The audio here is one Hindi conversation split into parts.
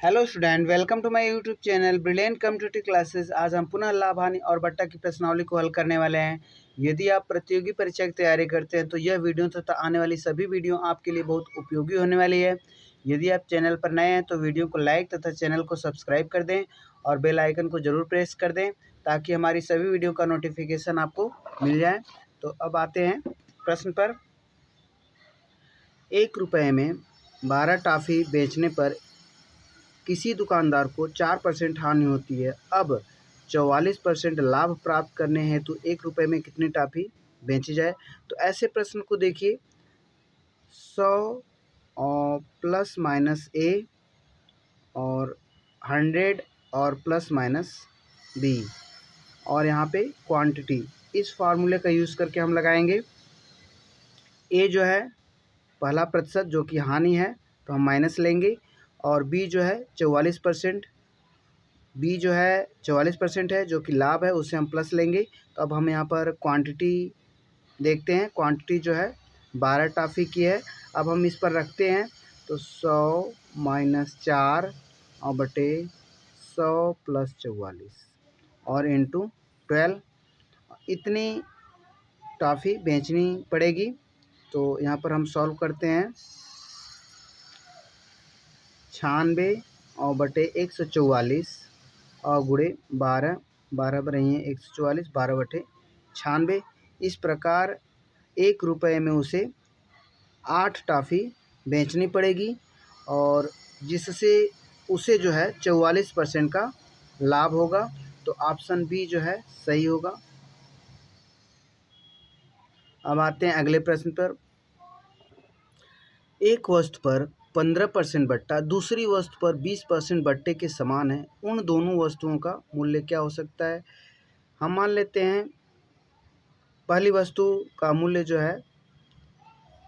Hello student, welcome to my YouTube channel brilliant computer classes. आज हम पुनः लाभ हानि और बट्टा की प्रश्नावली को हल करने वाले हैं। यदि आप प्रतियोगी परीक्षा की तैयारी करते हैं तो यह वीडियो तथा आने वाली सभी वीडियो आपके लिए बहुत उपयोगी होने वाली है। यदि आप चैनल पर नए हैं तो वीडियो को लाइक तथा चैनल को सब्सक्राइब कर दें और बेल आइकन को ज़रूर प्रेस कर दें ताकि हमारी सभी वीडियो का नोटिफिकेशन आपको मिल जाए। तो अब आते हैं प्रश्न पर। 1 रुपये में 12 टॉफ़ी बेचने पर किसी दुकानदार को 4% हानि होती है। अब 44% लाभ प्राप्त करने हेतु 1 रुपये में कितनी टॉफ़ी बेची जाए। तो ऐसे प्रश्न को देखिए, 100 और प्लस माइनस ए और 100 और प्लस माइनस बी और यहाँ पे क्वांटिटी, इस फार्मूले का यूज़ करके हम लगाएंगे। ए जो है पहला प्रतिशत जो कि हानि है तो हम माइनस लेंगे, और बी जो है 44%, बी जो है 44% है जो कि लाभ है, उसे हम प्लस लेंगे। तो अब हम यहाँ पर क्वांटिटी देखते हैं। क्वांटिटी जो है 12 टॉफ़ी की है। अब हम इस पर रखते हैं तो 100 माइनस 4 और बटे 100 प्लस 44 और इंटू 12, इतनी टॉफ़ी बेचनी पड़ेगी। तो यहाँ पर हम सॉल्व करते हैं। 96 और बटे 144 और गुणे 12, 12 रही हैं 144, 12 बटे 96। इस प्रकार 1 रुपये में उसे 8 टॉफ़ी बेचनी पड़ेगी और जिससे उसे जो है 44% का लाभ होगा। तो ऑप्शन बी जो है सही होगा। अब आते हैं अगले प्रश्न पर। एक वस्तु पर 15% बट्टा दूसरी वस्तु पर 20% बट्टे के समान है, उन दोनों वस्तुओं का मूल्य क्या हो सकता है। हम मान लेते हैं पहली वस्तु का मूल्य जो है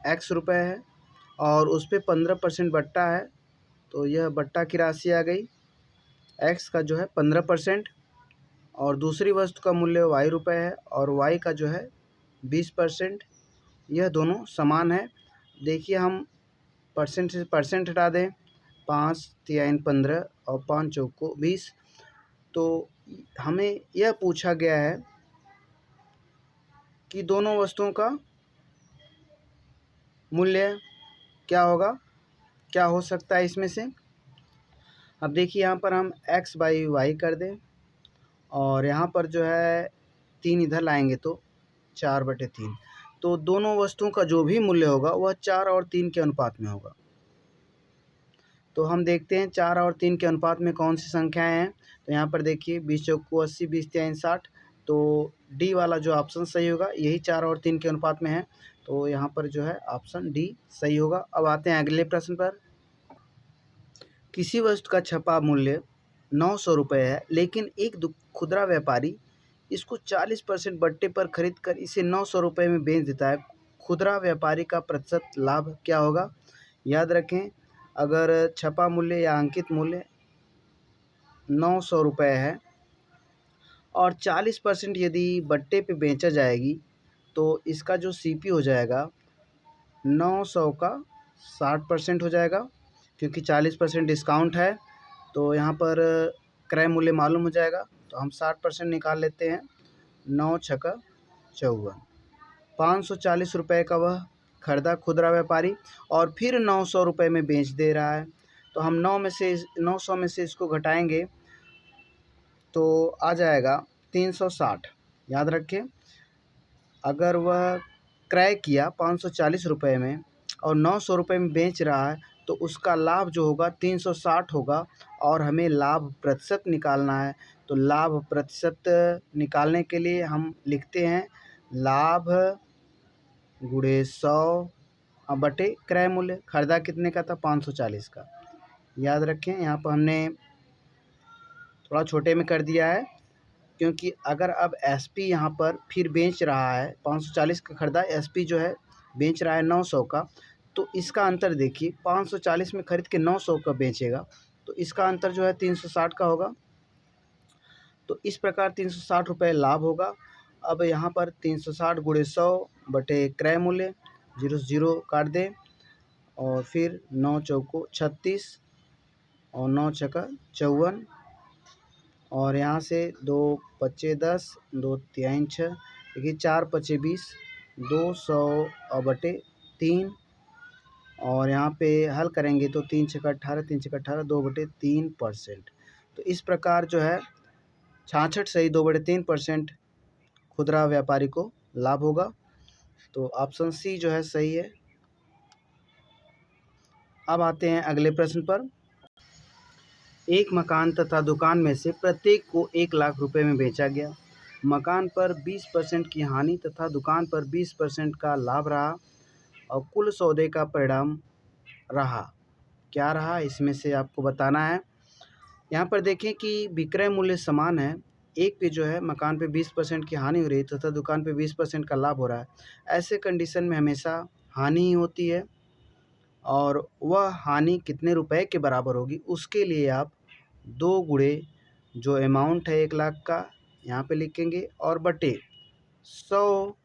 ₹X है और उस पर 15% बट्टा है, तो यह बट्टा की राशि आ गई। X का जो है 15% और दूसरी वस्तु का मूल्य ₹Y है और Y का जो है 20%। यह दोनों समान है। देखिए, हम परसेंट से परसेंट हटा दें, 5 तिहाई 15 और 5 चौको 20। तो हमें यह पूछा गया है कि दोनों वस्तुओं का मूल्य क्या होगा, क्या हो सकता है इसमें से। अब देखिए, यहाँ पर हम x बाई वाई कर दें और यहाँ पर जो है 3 इधर लाएंगे तो 4/3। तो दोनों वस्तुओं का जो भी मूल्य होगा वह 4 और 3 के अनुपात में होगा। तो हम देखते हैं 4 और 3 के अनुपात में कौन सी संख्याएं हैं। तो यहाँ पर देखिए 20 चौको 80, 20 तिहाई 60। तो डी वाला जो ऑप्शन सही होगा, यही 4 और 3 के अनुपात में है। तो यहाँ पर जो है ऑप्शन डी सही होगा। अब आते हैं अगले प्रश्न पर। किसी वस्तु का छपा मूल्य ₹900 है, लेकिन एक खुदरा व्यापारी इसको 40% बट्टे पर खरीद कर इसे ₹900 में बेच देता है। खुदरा व्यापारी का प्रतिशत लाभ क्या होगा। याद रखें, अगर छपा मूल्य या अंकित मूल्य ₹900 है और 40% यदि बट्टे पे बेचा जाएगी तो इसका जो सीपी हो जाएगा 900 का 60% हो जाएगा, क्योंकि 40% डिस्काउंट है। तो यहाँ पर क्रय मूल्य मालूम हो जाएगा, तो हम 60% निकाल लेते हैं। 9 छक्का 54, ₹540 का वह खरीदा खुदरा व्यापारी और फिर ₹900 में बेच दे रहा है। तो हम 900 में से इसको घटाएंगे तो आ जाएगा 360। याद रखें, अगर वह क्रय किया ₹540 में और ₹900 में बेच रहा है तो उसका लाभ जो होगा 360 होगा और हमें लाभ प्रतिशत निकालना है। तो लाभ प्रतिशत निकालने के लिए हम लिखते हैं लाभ गुणे 100 बटे क्रय मूल्य। खरीदा कितने का था, 540 का। याद रखें, यहाँ पर हमने थोड़ा छोटे में कर दिया है, क्योंकि अगर अब एसपी यहाँ पर फिर बेच रहा है 540 का खरीदा, एसपी जो है बेच रहा है 900 का, तो इसका अंतर देखिए, 540 में खरीद के 900 का बेचेगा तो इसका अंतर जो है 360 का होगा। तो इस प्रकार ₹360 लाभ होगा। अब यहाँ पर 360 गुणे 100 बटे क्रय मूल्य, 0 से 0 काट दें और फिर 9 चौको 36 और 9 छक्का 54, और यहाँ से 2 पच्चे 10, 2 तिहाई 6, देखिए 4 पच्चे 20, 200/3, और यहाँ पे हल करेंगे तो 3 छक्का 18, 3 छक्का 18, 2/3%। तो इस प्रकार जो है 66 सही 2/3% खुदरा व्यापारी को लाभ होगा। तो ऑप्शन सी जो है सही है। अब आते हैं अगले प्रश्न पर। एक मकान तथा दुकान में से प्रत्येक को 1 लाख रुपए में बेचा गया। मकान पर 20% की हानि तथा दुकान पर 20% का लाभ रहा और कुल सौदे का परिणाम रहा। क्या रहा, इसमें से आपको बताना है। यहाँ पर देखें कि विक्रय मूल्य समान है। एक पे जो है मकान पे 20% की हानि हो रही है तथा दुकान पे 20% का लाभ हो रहा है। ऐसे कंडीशन में हमेशा हानि ही होती है, और वह हानि कितने रुपए के बराबर होगी उसके लिए आप 2 गुणे जो अमाउंट है 1 लाख का यहाँ पे लिखेंगे, और बटे 100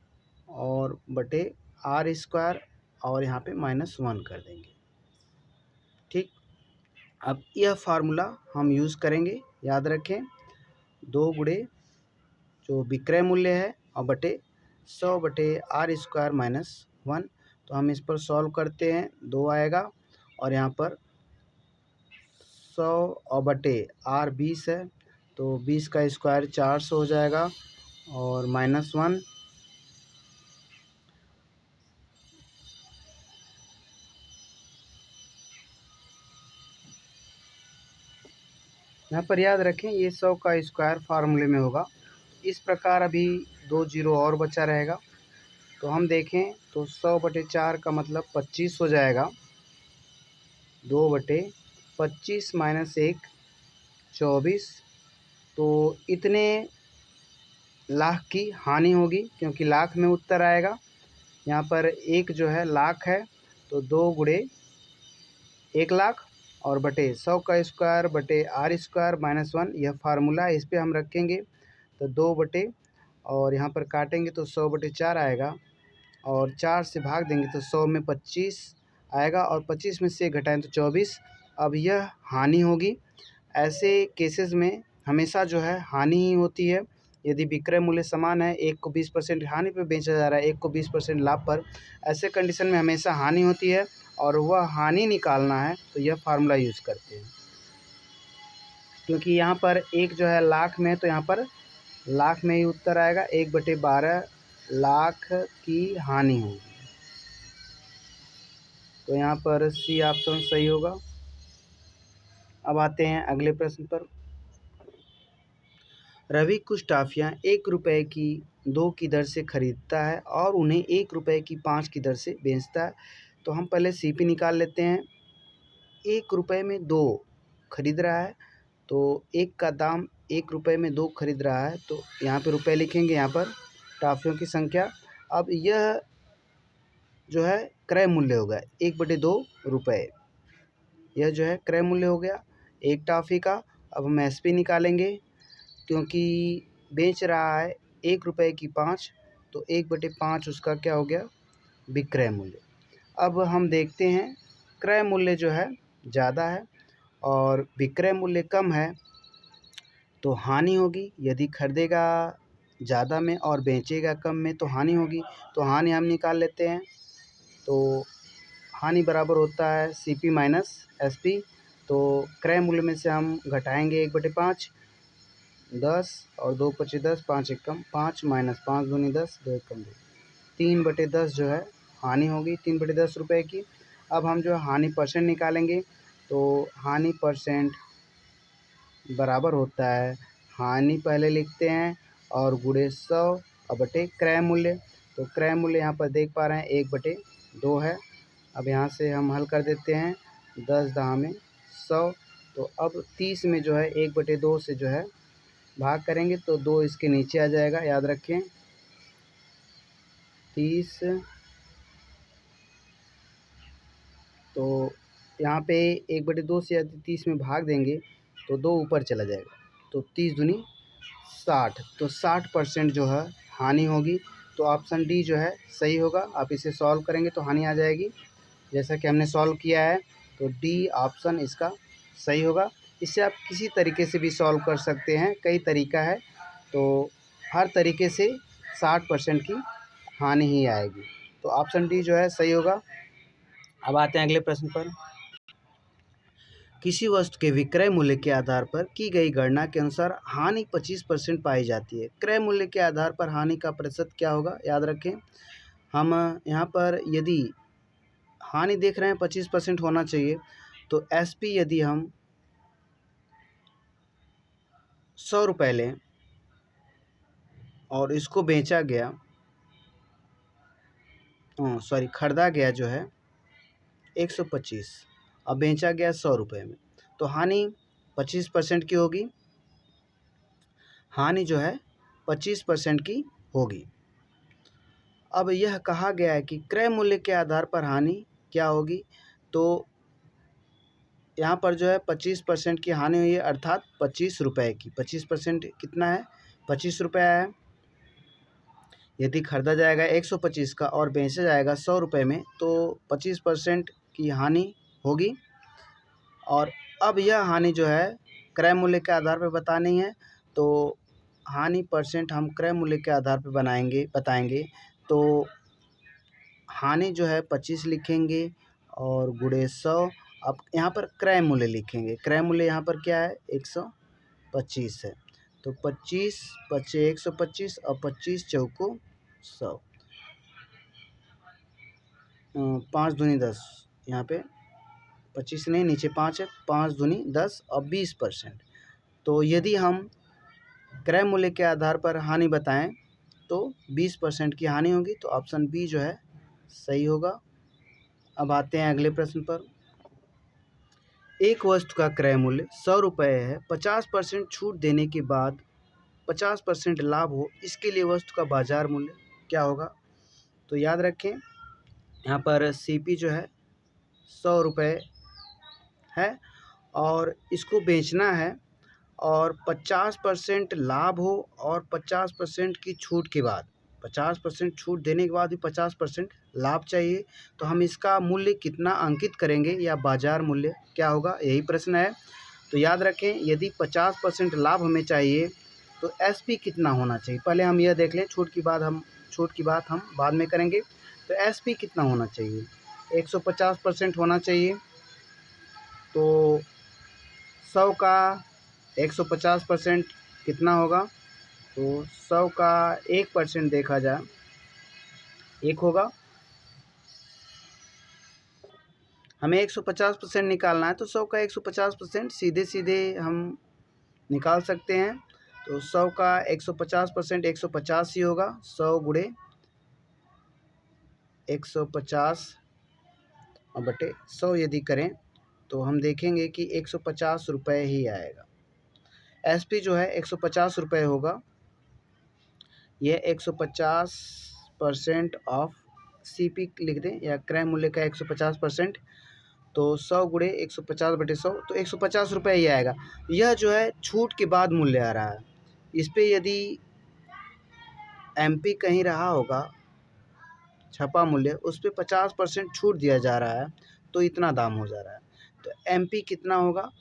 और बटे r² और यहाँ पे -1 कर देंगे। ठीक, अब यह फार्मूला हम यूज़ करेंगे, याद रखें। 2 गुणे जो विक्रय मूल्य है और बटे 100/r² - 1। तो हम इस पर सॉल्व करते हैं, 2 आएगा, और यहाँ पर 100 और बटे r 20 है, तो 20 का स्क्वायर 400 हो जाएगा, और -1। यहाँ पर याद रखें ये 100 का स्क्वायर फार्मूले में होगा। इस प्रकार अभी 2 जीरो और बचा रहेगा। तो हम देखें तो 100/4 का मतलब 25 हो जाएगा। 2/25 - 1 24। तो इतने लाख की हानि होगी, क्योंकि लाख में उत्तर आएगा। यहाँ पर एक जो है लाख है, तो 2 गुणे 1 लाख और बटे 100 का स्क्वायर बटे r² - 1, यह फार्मूला है, इस पे हम रखेंगे। तो 2 बटे, और यहाँ पर काटेंगे तो 100/4 आएगा, और 4 से भाग देंगे तो 100 में 25 आएगा, और 25 में से घटाएं तो 24। अब यह हानि होगी। ऐसे केसेस में हमेशा जो है हानि ही होती है। यदि विक्रय मूल्य समान है, एक को 20% हानि पे बेचा जा रहा है, एक को 20% लाभ पर, ऐसे कंडीशन में हमेशा हानि होती है, और वह हानि निकालना है तो यह फार्मूला यूज़ करते हैं। क्योंकि यहाँ पर एक जो है लाख में है, तो यहाँ पर लाख में ही उत्तर आएगा। 1/12 लाख की हानि होगी, तो यहाँ पर सी ऑप्शन सही होगा। अब आते हैं अगले प्रश्न पर। रवि कुछ टॉफ़ियाँ 1 रुपए की 2 की दर से खरीदता है और उन्हें 1 रुपए की 5 की दर से बेचता है। तो हम पहले सीपी निकाल लेते हैं। 1 रुपए में 2 खरीद रहा है, तो एक का दाम 1 रुपए में 2 खरीद रहा है, तो यहाँ पे रुपए लिखेंगे, यहाँ पर टॉफ़ियों की संख्या। अब यह जो है क्रय मूल्य होगा 1/2 रुपए, यह जो है क्रय मूल्य हो गया एक टॉफ़ी का। अब हम एसपी निकालेंगे, क्योंकि बेच रहा है 1 रुपए की 5, तो 1/5 उसका क्या हो गया, विक्रय मूल्य। अब हम देखते हैं क्रय मूल्य जो है ज़्यादा है और विक्रय मूल्य कम है, तो हानि होगी। यदि खरीदेगा ज़्यादा में और बेचेगा कम में तो हानि होगी। तो हानि हम निकाल लेते हैं, तो हानि बराबर होता है सीपी माइनस एसपी। तो क्रय मूल्य में से हम घटाएंगे 1/5, 10 और 2 पचे 10, 5 एकम 5 - 5 दूनी 10, 2 एकम 2, 3/10 जो है हानि होगी 3/10 रुपए की। अब हम जो हानि परसेंट निकालेंगे, तो हानि परसेंट बराबर होता है, हानि पहले लिखते हैं और गुणे 100 और बटे क्रय मूल्य। तो क्रय मूल्य यहाँ पर देख पा रहे हैं 1/2 है। अब यहाँ से हम हल कर देते हैं, 10 दहा में 100। तो अब 30 में जो है 1/2 से जो है भाग करेंगे, तो 2 इसके नीचे आ जाएगा, याद रखें 30। तो यहाँ पे 1/2 से यदि 30 में भाग देंगे तो 2 ऊपर चला जाएगा, तो 30 दूनी 60, तो 60% जो है हानि होगी। तो ऑप्शन डी जो है सही होगा। आप इसे सॉल्व करेंगे तो हानि आ जाएगी, जैसा कि हमने सॉल्व किया है। तो डी ऑप्शन इसका सही होगा। इससे आप किसी तरीके से भी सॉल्व कर सकते हैं, कई तरीका है, तो हर तरीके से 60% की हानि ही आएगी। तो ऑप्शन डी जो है सही होगा। अब आते हैं अगले प्रश्न पर। किसी वस्तु के विक्रय मूल्य के आधार पर की गई गणना के अनुसार हानि 25% पाई जाती है। क्रय मूल्य के आधार पर हानि का प्रतिशत क्या होगा, याद रखें। हम यहाँ पर यदि हानि देख रहे हैं 25% होना चाहिए, तो एसपी यदि हम 100 रुपये लें और इसको बेचा गया, खरीदा गया जो है 125, अब बेचा गया 100 रुपये में, तो हानि 25% की होगी। हानि जो है 25% की होगी। अब यह कहा गया है कि क्रय मूल्य के आधार पर हानि क्या होगी, तो यहाँ पर जो है 25% की हानि हुई है, अर्थात 25 रुपये की। 25% कितना है, 25 रुपये है। यदि खरीदा जाएगा 125 का और बेचा जाएगा 100 रुपये में, तो 25% की हानि होगी। और अब यह हानि जो है क्रय मूल्य के आधार पर बतानी है, तो हानि परसेंट हम क्रय मूल्य के आधार पर बताएंगे। तो हानि जो है 25 लिखेंगे और गुणे 100। अब यहाँ पर क्रय मूल्य लिखेंगे। क्रय मूल्य यहाँ पर क्या है, 125 है। तो 25 पचे 125 और 25 चौको 100, 5 दूनी 10, यहाँ पे 25 नहीं, नीचे 5 है, 5 दूनी 10 और 20%। तो यदि हम क्रय मूल्य के आधार पर हानि बताएं तो 20% की हानि होगी। तो ऑप्शन बी जो है सही होगा। अब आते हैं अगले प्रश्न पर। एक वस्तु का क्रय मूल्य 100 रुपये है, 50% छूट देने के बाद 50% लाभ हो, इसके लिए वस्तु का बाजार मूल्य क्या होगा। तो याद रखें, यहाँ पर सीपी जो है 100 रुपये है और इसको बेचना है, और 50% लाभ हो और 50% की छूट के बाद, 50% छूट देने के बाद भी 50% लाभ चाहिए, तो हम इसका मूल्य कितना अंकित करेंगे या बाजार मूल्य क्या होगा, यही प्रश्न है। तो याद रखें, यदि 50% लाभ हमें चाहिए तो एसपी कितना होना चाहिए, पहले हम यह देख लें, छूट की बात हम बाद में करेंगे। तो एसपी कितना होना चाहिए, 150% होना चाहिए। तो 100 का 150% कितना होगा, तो 100 का 1% देखा जाए 1 होगा। हमें 150% निकालना है, तो 100 का 150% सीधे सीधे हम निकाल सकते हैं। तो 100 का 150% 150 ही होगा। 100 गुणे 150 और बटे 100 यदि करें तो हम देखेंगे कि 150 रुपये ही आएगा। एसपी जो है 150 रुपये होगा। यह 150% ऑफ सीपी लिख दें, या क्रय मूल्य का 150%। तो 100 गुणे 150 बटे 100, तो 150 रुपये ही आएगा। यह जो है छूट के बाद मूल्य आ रहा है। इस पे यदि एमपी कहीं रहा होगा छपा मूल्य, उस पर 50% छूट दिया जा रहा है, तो इतना दाम हो जा रहा है। तो एमपी कितना होगा,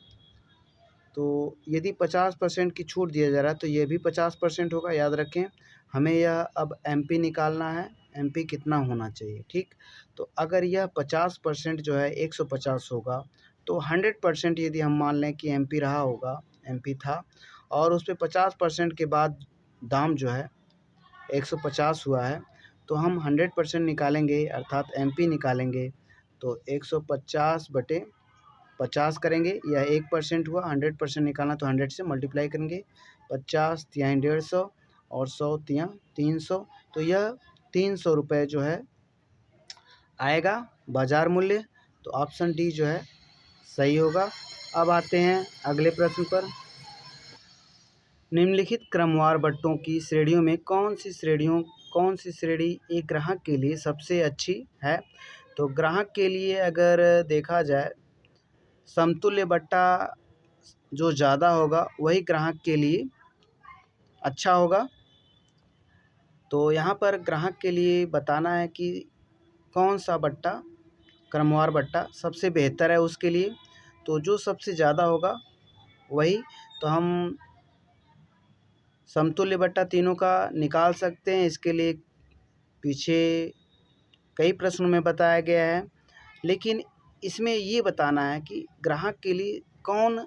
तो यदि 50% की छूट दिया जा रहा है तो ये भी 50% होगा। याद रखें, हमें यह अब एमपी निकालना है, एमपी कितना होना चाहिए, ठीक। तो अगर यह 50% जो है 150 होगा, तो 100% यदि हम मान लें कि एमपी रहा होगा, एमपी था, और उस पर 50% के बाद दाम जो है 150 हुआ है, तो हम 100% निकालेंगे, अर्थात एमपी निकालेंगे। तो 150 बटे 50 करेंगे, यह 1% हुआ। 100% निकालना तो 100 से मल्टीप्लाई करेंगे। 50 तिहाई 150 और 100 तिहाई 300, तो यह 300 रुपये जो है आएगा बाजार मूल्य। तो ऑप्शन डी जो है सही होगा। अब आते हैं अगले प्रश्न पर। निम्नलिखित क्रमवार बट्टों की श्रेणियों में कौन सी श्रेणी एक ग्राहक के लिए सबसे अच्छी है। तो ग्राहक के लिए अगर देखा जाए, समतुल्य बट्टा जो ज़्यादा होगा वही ग्राहक के लिए अच्छा होगा। तो यहाँ पर ग्राहक के लिए बताना है कि कौन सा बट्टा, क्रमवार बट्टा सबसे बेहतर है उसके लिए। तो जो सबसे ज़्यादा होगा वही, तो हम समतुल्य बट्टा तीनों का निकाल सकते हैं। इसके लिए पीछे कई प्रश्नों में बताया गया है, लेकिन इसमें ये बताना है कि ग्राहक के लिए कौन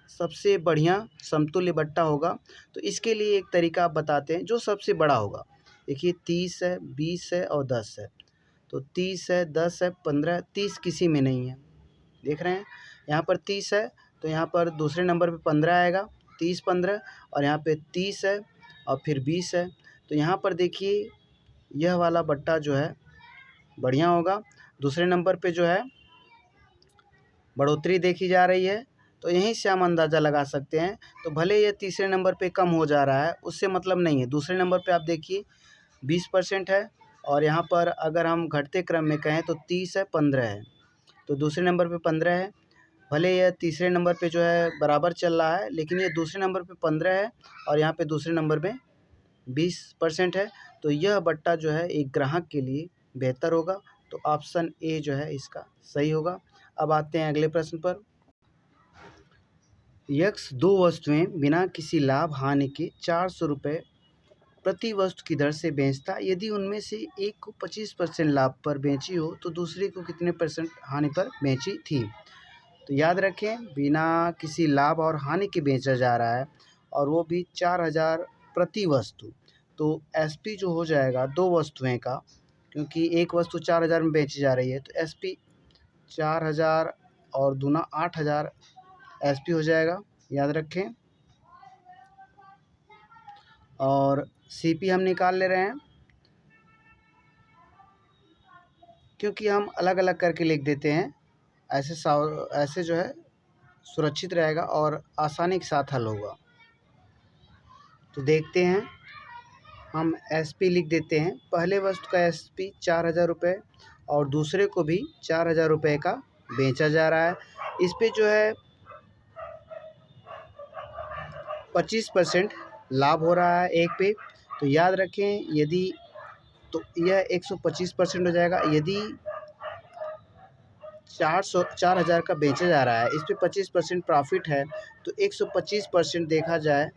सबसे बढ़िया समतुल्य बट्टा होगा। तो इसके लिए एक तरीका आप बताते हैं, जो सबसे बड़ा होगा। देखिए 30 है, 20 है और 10 है। तो 30 है, 10 है, 15 है, 30 किसी में नहीं है। देख रहे हैं यहाँ पर 30 है, तो यहाँ पर दूसरे नंबर पे 15 आएगा, 30 15, और यहाँ पे 30 है और फिर 20 है। तो यहाँ पर देखिए यह वाला बट्टा जो है बढ़िया होगा। दूसरे नंबर पे जो है बढ़ोतरी देखी जा रही है, तो यहीं से हम अंदाज़ा लगा सकते हैं। तो भले यह तीसरे नंबर पे कम हो जा रहा है, उससे मतलब नहीं है। दूसरे नंबर पे आप देखिए 20% है, और यहाँ पर अगर हम घटते क्रम में कहें तो 30 है, 15 है। तो दूसरे नंबर पे 15 है, भले यह तीसरे नंबर पे जो है बराबर चल रहा है, लेकिन ये दूसरे नंबर पे 15 है और यहाँ पे दूसरे नंबर में 20% है। तो यह बट्टा जो है एक ग्राहक के लिए बेहतर होगा। तो ऑप्शन ए जो है इसका सही होगा। अब आते हैं अगले प्रश्न पर। यक्स दो वस्तुएं बिना किसी लाभ हानि के 400 रुपये प्रति वस्तु की दर से बेचता। यदि उनमें से एक को 25% लाभ पर बेची हो तो दूसरे को कितने % हानि पर बेची थी। तो याद रखें, बिना किसी लाभ और हानि के बेचा जा रहा है, और वो भी 4000 प्रति वस्तु। तो एसपी जो हो जाएगा दो वस्तुएं का, क्योंकि एक वस्तु 4000 में बेची जा रही है, तो एसपी 4000 और दूना 8000 एसपी हो जाएगा, याद रखें। और सीपी हम निकाल ले रहे हैं, क्योंकि हम अलग अलग करके लिख देते हैं, ऐसे जो है सुरक्षित रहेगा और आसानी के साथ हल होगा। तो देखते हैं, हम एसपी लिख देते हैं। पहले वस्तु का एसपी 4000 रुपये और दूसरे को भी 4000 रुपये का बेचा जा रहा है। इस पे जो है 25% लाभ हो रहा है एक पे। तो याद रखें, यदि तो यह 125% हो जाएगा। यदि 4000 का बेचा जा रहा है, इस पे 25% प्रॉफिट है, तो 125% देखा जाए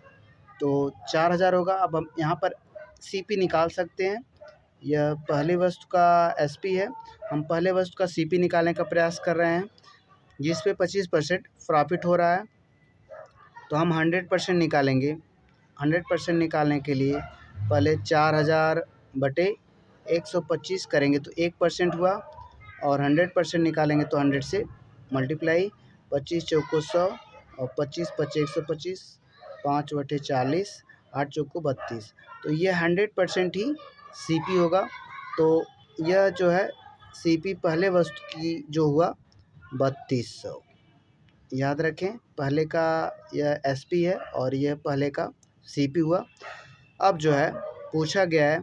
तो 4000 होगा। अब हम यहाँ पर सीपी निकाल सकते हैं। यह पहली वस्तु का एसपी है, हम पहले वस्तु का सीपी निकालने का प्रयास कर रहे हैं, जिस पे 25% प्रॉफिट हो रहा है। तो हम 100% निकालेंगे। 100% निकालने के लिए पहले 4000 बटे 125 करेंगे तो 1% हुआ, और 100% निकालेंगे तो 100 से मल्टीप्लाई, 25 चौको 100 और 25 पचे 125, 5 बटे 40, 8 चौको 32। तो ये 100% ही सीपी होगा। तो यह जो है सीपी पहले वस्तु की जो हुआ 3200। याद रखें, पहले का यह एसपी है और यह पहले का सीपी हुआ। अब जो है पूछा गया है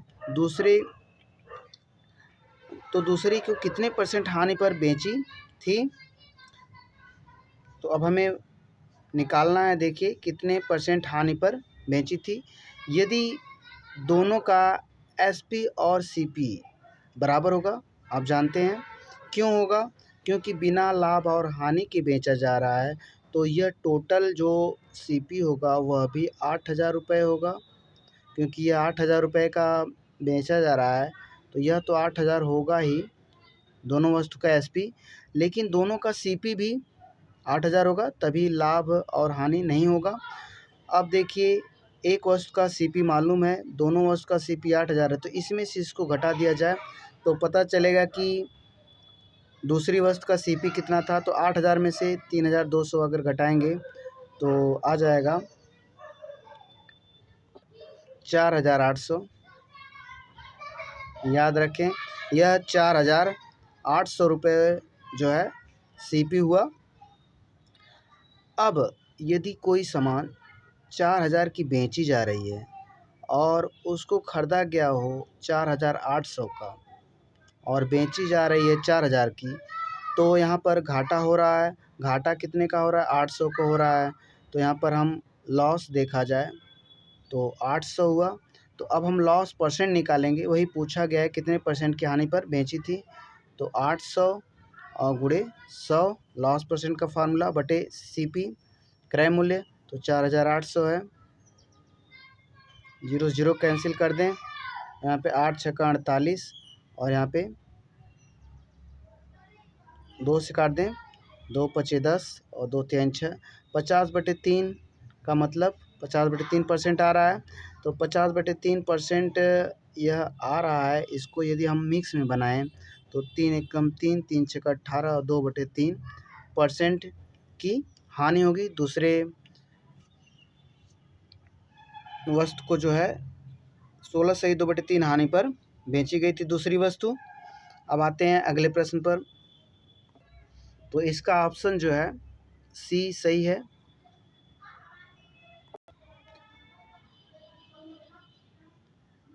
दूसरी को कितने % हानि पर बेची थी। तो अब हमें निकालना है, देखिए कितने % हानि पर बेची थी। यदि दोनों का एसपी और सीपी बराबर होगा, आप जानते हैं क्यों होगा, क्योंकि बिना लाभ और हानि के बेचा जा रहा है, तो यह टोटल जो सीपी होगा वह भी 8000 रुपये होगा। क्योंकि यह 8000 रुपये का बेचा जा रहा है, तो यह तो 8000 होगा ही दोनों वस्तु का एसपी, लेकिन दोनों का सीपी भी 8000 होगा, तभी लाभ और हानि नहीं होगा। अब देखिए, एक वस्तु का सीपी मालूम है, दोनों वस्तु का सीपी 8000 है, तो इसमें से इसको घटा दिया जाए तो पता चलेगा कि दूसरी वस्तु का सीपी कितना था। तो 8000 में से 3200 अगर घटाएंगे तो आ जाएगा 4800। याद रखें, यह 4800 रुपये जो है सीपी हुआ। अब यदि कोई सामान 4000 की बेची जा रही है और उसको ख़रीदा गया हो 4800 का और बेची जा रही है 4000 की, तो यहाँ पर घाटा हो रहा है। घाटा कितने का हो रहा है? 800 का हो रहा है। तो यहाँ पर हम लॉस देखा जाए तो 800 हुआ। तो अब हम लॉस % निकालेंगे, वही पूछा गया है कितने % की हानि पर बेची थी। तो 800 और गुणे 100 लॉस परसेंट का फार्मूला बटे सीपी क्रय मूल्य, तो 4800 है। 0 0 कैंसिल कर दें, यहाँ पे 8 छक्का 48 और यहाँ पे 2 से काट दें, 2 पचे 10 और 2 तियां 6। 50/3 का मतलब 50/3% आ रहा है। तो 50/3% यह आ रहा है। इसको यदि हम मिक्स में बनाएं तो 3 एकम 3, 3 छक्का 18 और 2/3% की हानि होगी। दूसरे वस्तु को जो है 16 सही 2/3 हानि पर बेची गई थी दूसरी वस्तु। अब आते हैं अगले प्रश्न पर। तो इसका ऑप्शन जो है सी सही है।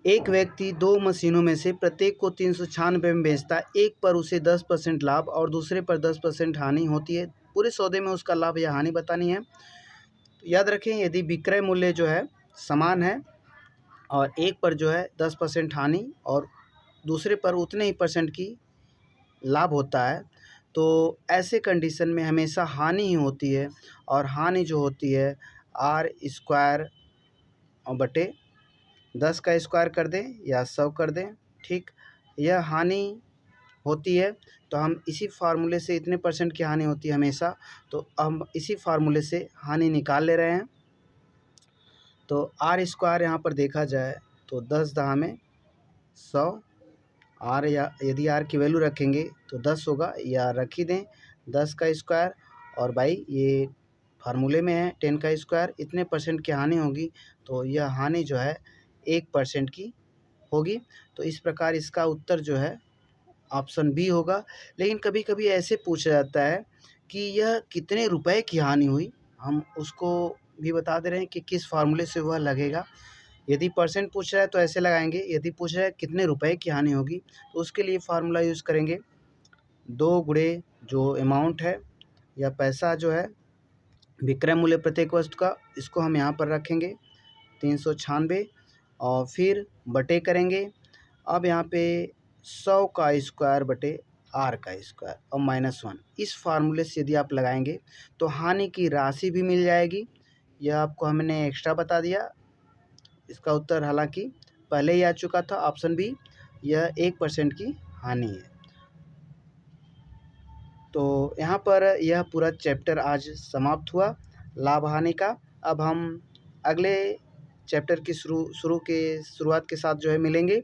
एक व्यक्ति 2 मशीनों में से प्रत्येक को 396 में बेचता है। एक पर उसे 10% लाभ और दूसरे पर 10% हानि होती है। पूरे सौदे में उसका लाभ या हानि बतानी है। तो याद रखें, यदि विक्रय मूल्य जो है समान है और एक पर जो है 10% हानि और दूसरे पर उतने ही परसेंट की लाभ होता है, तो ऐसे कंडीशन में हमेशा हानि ही होती है। और हानि जो होती है r² बटे 10 का स्क्वायर कर दें या 100 कर दें, ठीक। यह हानि होती है तो हम इसी फार्मूले से इतने परसेंट की हानि होती है हमेशा, तो हम इसी फार्मूले से हानि निकाल ले रहे हैं। तो r² यहाँ पर देखा जाए तो 10 दहा में 100 r, या यदि r की वैल्यू रखेंगे तो 10 होगा, या रख ही दें 10 का स्क्वायर और बाई ये फार्मूले में है 10 का स्क्वायर, इतने परसेंट की हानि होगी। तो यह हानि जो है 1% की होगी। तो इस प्रकार इसका उत्तर जो है ऑप्शन बी होगा। लेकिन कभी कभी ऐसे पूछा जाता है कि यह कितने रुपए की हानि हुई, हम उसको भी बता दे रहे हैं कि किस फार्मूले से वह लगेगा। यदि परसेंट पूछ रहा है तो ऐसे लगाएंगे, यदि पूछ रहा है कितने रुपए की हानि होगी तो उसके लिए फार्मूला यूज़ करेंगे 2 गुणे जो अमाउंट है या पैसा जो है विक्रय मूल्य प्रत्येक वस्तु का, इसको हम यहाँ पर रखेंगे 396 और फिर बटे करेंगे। अब यहाँ पे 100 का स्क्वायर बटे r का स्क्वायर और -1, इस फार्मूले से यदि आप लगाएंगे तो हानि की राशि भी मिल जाएगी। यह आपको हमने एक्स्ट्रा बता दिया। इसका उत्तर हालांकि पहले ही आ चुका था, ऑप्शन बी, यह 1% की हानि है। तो यहाँ पर यह पूरा चैप्टर आज समाप्त हुआ लाभ हानि का। अब हम अगले चैप्टर की शुरुआत के साथ जो है मिलेंगे।